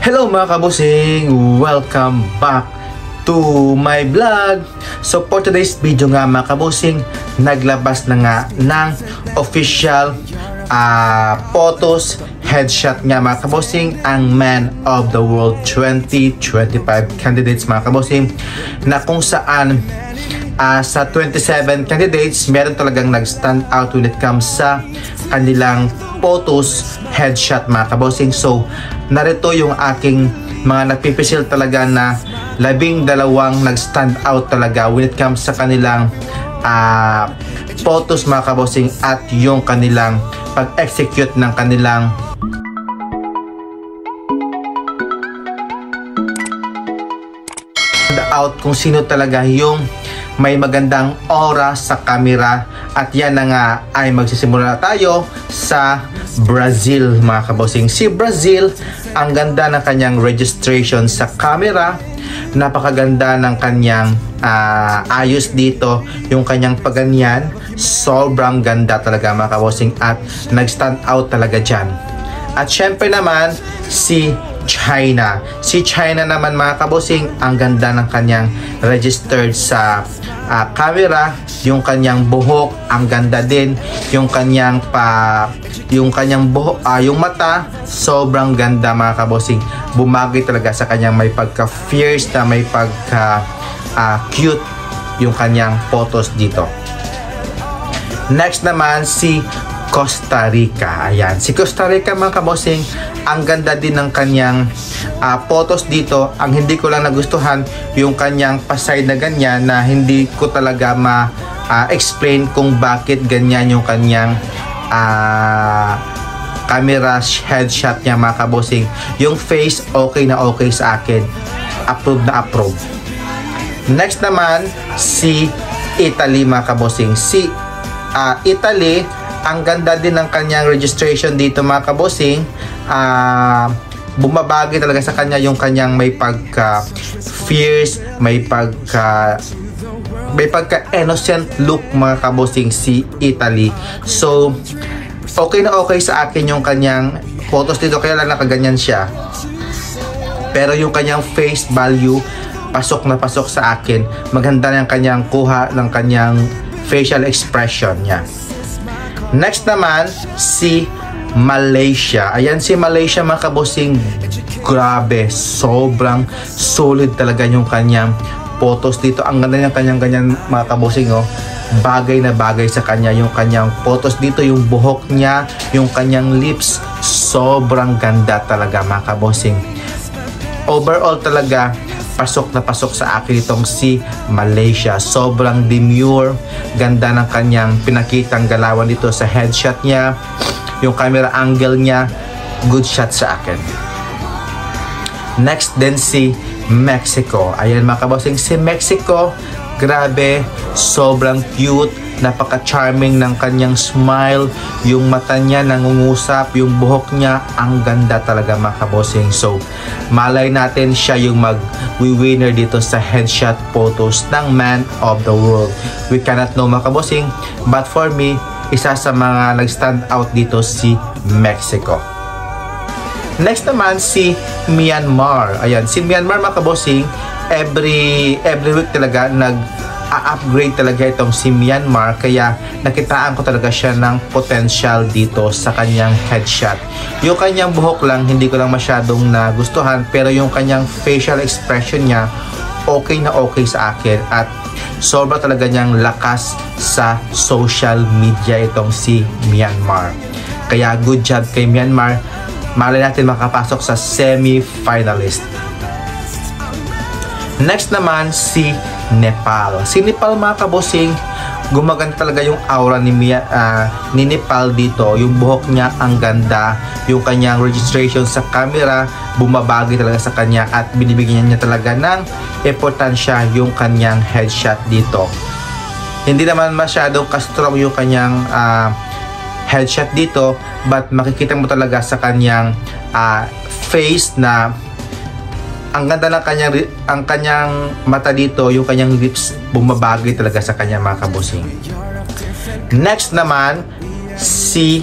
Hello mga kabusing! Welcome back to my vlog! So for today's video nga mga kabusing, naglabas na nga ng official photos, headshot nga mga kabusing ang Man of the World 2025 candidates mga kabusing, na kung saan sa 27 candidates, meron talagang nag-stand out when it comes sa kanilang photos, headshot mga kabosing. So, narito yung aking mga napipisil talaga na 12 nag-stand out talaga when it comes sa kanilang photos mga kabosing at yung kanilang pag-execute ng kanilang out kung sino talaga yung may magandang aura sa camera. At yan na nga ay magsisimula tayo sa Brazil mga kabosing. Si Brazil, ang ganda ng kanyang registration sa camera, napakaganda ng kanyang ayos dito, yung kanyang paganyan, sobrang ganda talaga mga kabosing at nag-stand out talaga dyan. At syempre naman si China. Si China naman mga kabosing, ang ganda ng kanyang registered sa camera, yung kanyang buhok, ang ganda din, yung kanyang buhok, yung mata, sobrang ganda mga kabosing. Bumagay talaga sa kanyang may pagka-fierce na may pagka-cute yung kanyang photos dito. Next naman si Costa Rica. Ayan, si Costa Rica mga kabosing, ang ganda din ng kanyang photos dito. Ang hindi ko lang nagustuhan yung kanyang paside na ganyan, na hindi ko talaga ma-explain kung bakit ganyan yung kanyang camera headshot niya mga kabosing. Yung face okay na okay sa akin, approve na approve. Next naman si Italy mga kabosing. Si Italy, ang ganda din ng kanyang registration dito mga kabosing. Bumabagay talaga sa kanya yung kanyang may pagka-fierce, may pagka-innocent look mga kabosing si Italy. So, okay na okay sa akin yung kanyang photos dito, kaya lang nakaganyan siya. Pero yung kanyang face value, pasok na pasok sa akin. Maganda na yung kanyang kuha ng kanyang facial expression niya. Next naman si Malaysia. Ayan si Malaysia mga kabosing, grabe, sobrang solid talaga yung kanyang photos dito. Ang ganda ng kanyang ganyan mga kabosing, oh. Bagay na bagay sa kanya yung kanyang photos dito, yung buhok niya, yung kanyang lips, sobrang ganda talaga mga kabosing. Overall talaga, pasok na pasok sa akin itong si Malaysia. Sobrang demure, ganda ng kanyang pinakitang galawan dito sa headshot niya, yung camera angle niya, good shot sa akin. Next din si Mexico. Ayan mga kabosing, si Mexico, grabe, sobrang cute, napaka-charming ng kanyang smile, yung mata niya nangungusap, yung buhok niya, ang ganda talaga mga kabosing. So, malay natin siya yung mag-winner dito sa headshot photos ng Man of the World. We cannot know mga kabosing, but for me, isa sa mga nag-stand out dito si Mexico. Next naman si Myanmar. Ayan, si Myanmar mga kabosing, every week talaga nag-upgrade talaga itong si Myanmar, kaya nakitaan ko talaga siya ng potential dito sa kanyang headshot. Yung kanyang buhok lang, hindi ko lang masyadong nagustuhan, pero yung kanyang facial expression niya, okay na okay sa akin at sobra talaga niyang lakas sa social media itong si Myanmar. Kaya good job kay Myanmar. Malay natin makapasok sa semi-finalist. Next naman si Nepal. Si Nepal mga kabosing, gumaganda talaga yung aura ni Nepal dito. Yung buhok niya ang ganda, yung kanyang registration sa camera, bumabagay talaga sa kanya at binibigyan niya talaga ng importansya yung kanyang headshot dito. Hindi naman masyadong ka-strong yung kanyang headshot dito, but makikita mo talaga sa kanyang face na ang ganda ng kanyang mata dito, yung kanyang lips, bumabagay talaga sa kanya mga kabosing. Next naman si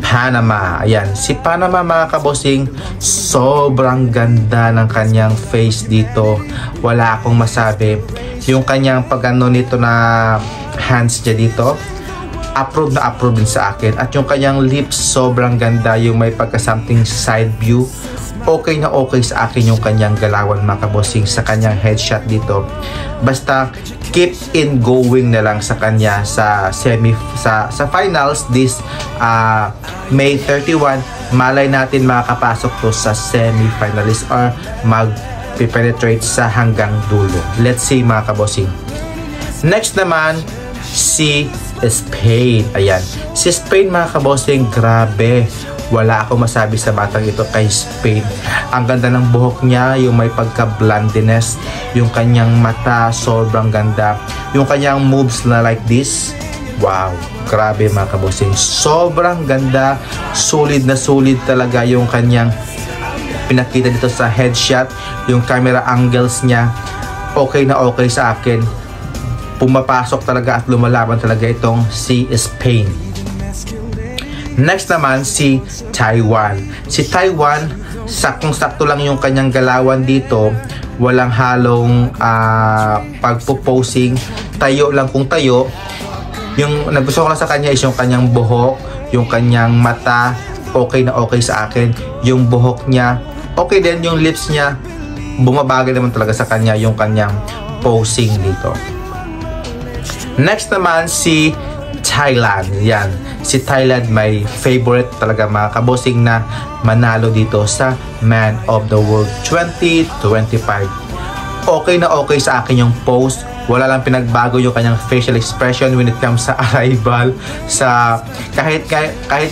Panama. Ayan, si Panama mga kabossing, sobrang ganda ng kanyang face dito. Wala akong masabi. Yung kanyang pagano nito na hands niya dito, approve na approve din sa akin. At yung kanyang lips, sobrang ganda. Yung may pagka something side view, okay na okay sa akin yung kanyang galawan mga kabossing sa kanyang headshot dito. Basta keep in going na lang sa kanya sa finals this May 31. Malay natin makakapasok to sa semi-finalist or mag-penetrate sa hanggang dulo. Let's see mga kabossing. Next naman, si Spain. Ayan, si Spain mga kabossing, grabe. Wala ako masabi sa batang ito kay Spain. Ang ganda ng buhok niya, yung may pagka-blondiness, yung kanyang mata, sobrang ganda. Yung kanyang moves na like this, wow, grabe mga kabossing. Sobrang ganda, solid na solid talaga yung kanyang pinakita dito sa headshot. Yung camera angles niya, okay na okay sa akin. Pumapasok talaga at lumalaban talaga itong si Spain. Next naman, si Taiwan. Si Taiwan, saktong-sakto lang yung kanyang galawan dito. Walang halong pagpo-posing. Tayo lang kung tayo. Yung nagusto ko lang sa kanya is yung kanyang buhok, yung kanyang mata, okay na okay sa akin. Yung buhok niya, okay din. Yung lips niya, bumabagay naman talaga sa kanya yung kanyang posing dito. Next naman, si Thailand. Yan. Si Thailand, my favorite talaga mga kabossing na manalo dito sa Man of the World 2025. Okay na okay sa akin yung pose. Wala lang pinagbago yung kanyang facial expression when it comes sa arrival. Kahit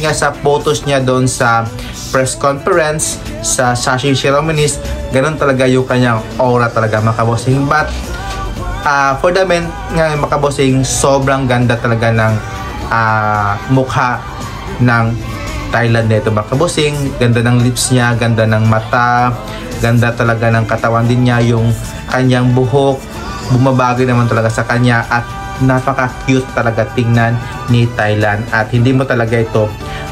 nga sa photos niya doon sa press conference, sa sashing ceremonies, ganun talaga yung kanyang aura talaga mga kabossing. But for the men nga mga kabossing, sobrang ganda talaga ng mukha ng Thailand nito mga kabossing. Ganda ng lips niya, ganda ng mata, ganda talaga ng katawan din niya. Yung kanyang buhok, bumabagay naman talaga sa kanya at napaka-cute talaga tingnan ni Thailand. At hindi mo talaga ito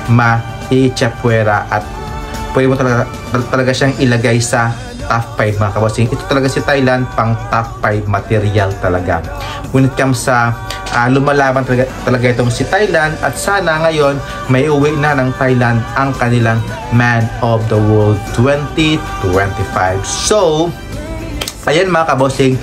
ma-i-chapwera at pwede mo talaga siyang ilagay sa top 5 mga kabossing. Ito talaga si Thailand, pang top 5 material talaga when it comes sa lumalaban talaga itong si Thailand. At sana ngayon may uwi na ng Thailand ang kanilang Man of the World 2025. So ayan mga kabossing,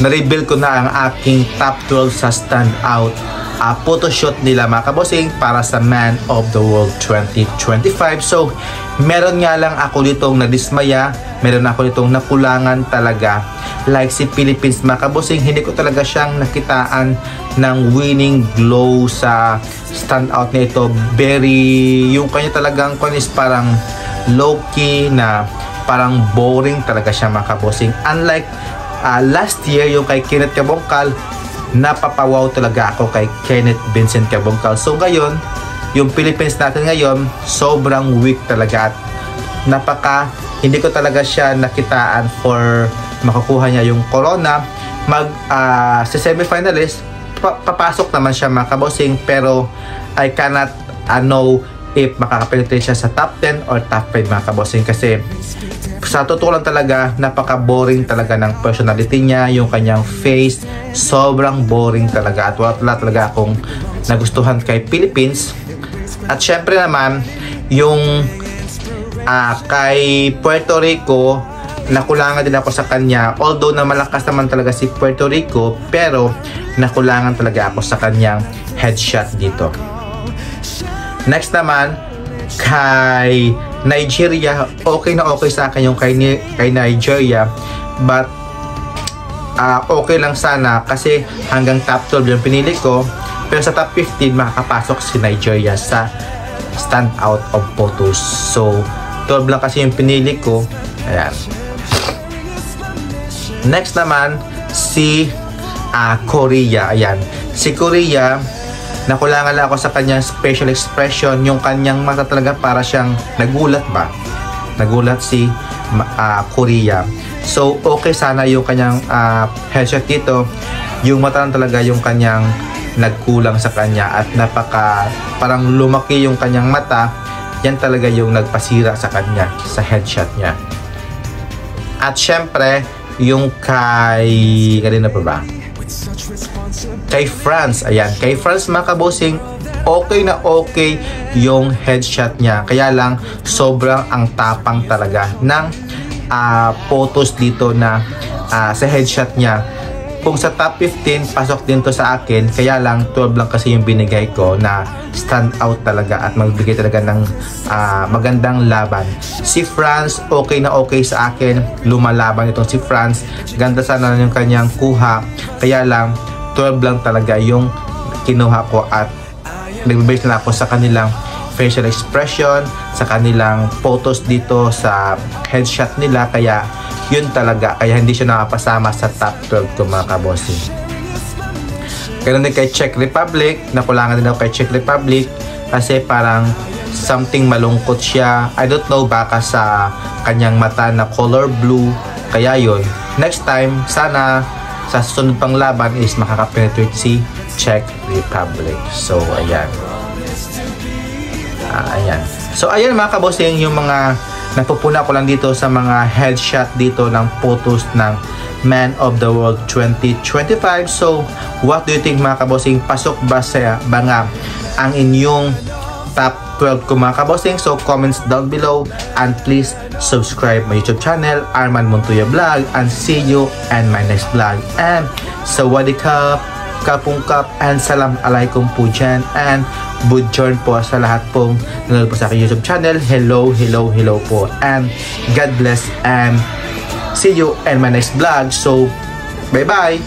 na-reveal ko na ang aking top 12 sa standout photoshoot nila mga kabossing para sa Man of the World 2025. So meron nga lang ako ditong nadismaya, meron ako ditong nakulangan talaga. Like si Philippines mga kabossing, hindi ko talaga siyang nakitaan ng winning glow sa standout nito. Yung kanya talagang is parang low-key na parang boring talaga siya mga kabossing. Unlike last year yung kay Kenneth Cabongcal, napapawaw talaga ako kay Kenneth Vincent Cabongcal. So ngayon, yung Philippines natin ngayon, sobrang weak talaga at hindi ko talaga siya nakitaan for makukuha niya yung corona. Sa semifinalist, papasok naman siya mga kabossing, pero I cannot know if makakapenetrate siya sa top 10 or top 5 mga kabossing, kasi sa totoo lang talaga, napaka-boring talaga ng personality niya, yung kanyang face, sobrang boring talaga at wala talaga akong nagustuhan kay Philippines. At syempre naman, yung kay Puerto Rico, nakulangan din ako sa kanya, although na malakas naman talaga si Puerto Rico, pero nakulangan talaga ako sa kanyang headshot dito. Next naman, kay Nigeria, okay na okay sa akin yung kay Nigeria, but okay lang sana kasi hanggang top 12 yung pinili ko, pero sa top 15 makakapasok si Nigeria sa standout of photos. So 12 lang kasi yung pinili ko. Ayan. Next naman, si Korea. Ayan, si Korea, nakulangan lang ako sa kanyang special expression. Yung kanyang mata talaga para siyang nagulat ba? Nagulat si Korea. So okay sana yung kanyang headshot dito. yung mata lang talaga yung kanyang nagkulang sa kanya at parang lumaki yung kanyang mata. Yan talaga yung nagpasira sa kanya sa headshot niya. At syempre yung kanina pa ba? Kay France, ayan, kay France mga kabosing, okay na okay yung headshot niya. Kaya lang sobrang ang tapang talaga ng photos dito na sa headshot niya. Kung sa top 15 pasok din to sa akin, kaya lang 12 lang kasi yung binigay ko na stand out talaga at magbigay talaga ng magandang laban. Si France okay na okay sa akin, lumalaban itong si France, ganda sana yung kanyang kuha, kaya lang 12 lang talaga yung kinuha ko at nag-base na ako sa kanilang facial expression, sa kanilang photos dito sa headshot nila, kaya yun talaga, kaya hindi siya nakapasama sa top 12 ko mga kabossing. Ganun din kay Czech Republic, nakulangan din ako kay Czech Republic kasi parang something malungkot siya. I don't know, baka sa kanyang mata na color blue, kaya yun. Next time, sana sa susunod pang laban is makaka-penetrate si Czech Republic. So, ayan. Ayan. So, ayan mga kabossing, yung mga napupuna ko lang dito sa mga headshot dito ng photos ng Man of the World 2025. So, what do you think mga kabossing? Pasok ba nga ang inyong top 12 ko mga kabossing? So, comments down below and please subscribe my YouTube channel, Arman Montoya Vlog, and see you in my next vlog. And sawadee kap, kapung kap, and salam alaikum po dyan, and budjon po sa lahat pong nanonood po sa aking YouTube channel. Hello, hello, hello po, and God bless, and see you in my next vlog. So, bye-bye!